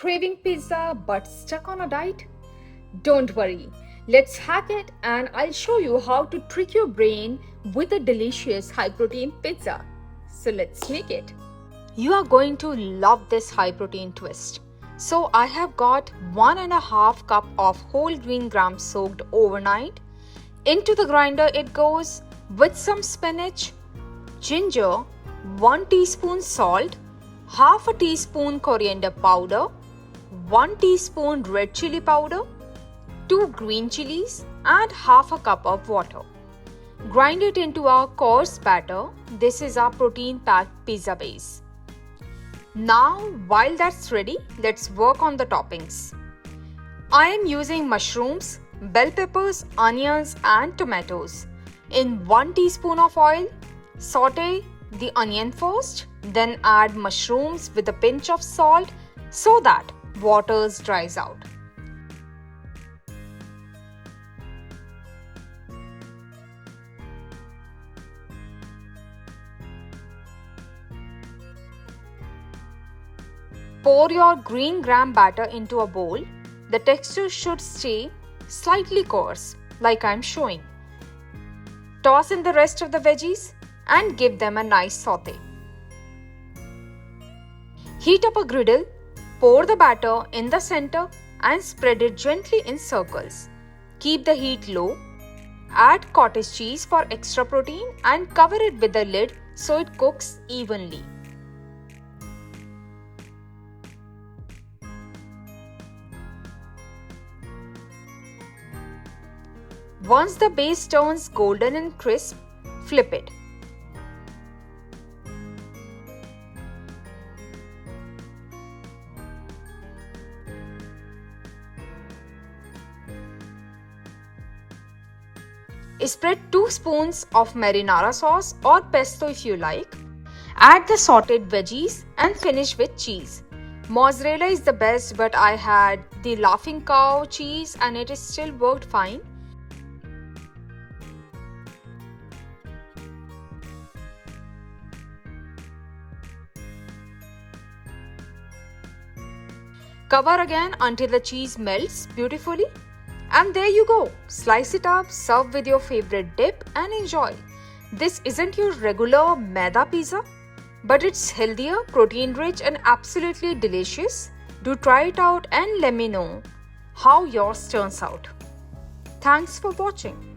Craving pizza but stuck on a diet? Don't worry, let's hack it and I'll show you how to trick your brain with a delicious high protein pizza. So let's make it. You are going to love this high protein twist. So I have got 1.5 cup of whole green grams soaked overnight. Into the grinder it goes with some spinach, ginger, 1 teaspoon salt, half a teaspoon coriander powder, 1 teaspoon red chili powder, 2 green chilies and half a cup of water. Grind it into a coarse batter. This is our protein packed pizza base. Now while that's ready, let's work on the toppings. I am using mushrooms, bell peppers, onions and tomatoes. In 1 teaspoon of oil, saute the onion first, then add mushrooms with a pinch of salt so that water dries out. Pour your green gram batter into a bowl. The texture should stay slightly coarse, like I'm showing. Toss in the rest of the veggies and give them a nice saute. Heat up a griddle, pour the batter in the center and spread it gently in circles. Keep the heat low. Add cottage cheese for extra protein and cover it with the lid so it cooks evenly. Once the base turns golden and crisp, flip it. Spread 2 spoons of marinara sauce or pesto if you like. Add the sauteed veggies and finish with cheese. Mozzarella is the best, but I had the laughing cow cheese and it still worked fine. Cover again until the cheese melts beautifully. And there you go. Slice it up, serve with your favorite dip and enjoy. This isn't your regular Maida pizza, but it's healthier, protein rich and absolutely delicious. Do try it out and let me know how yours turns out. Thanks for watching.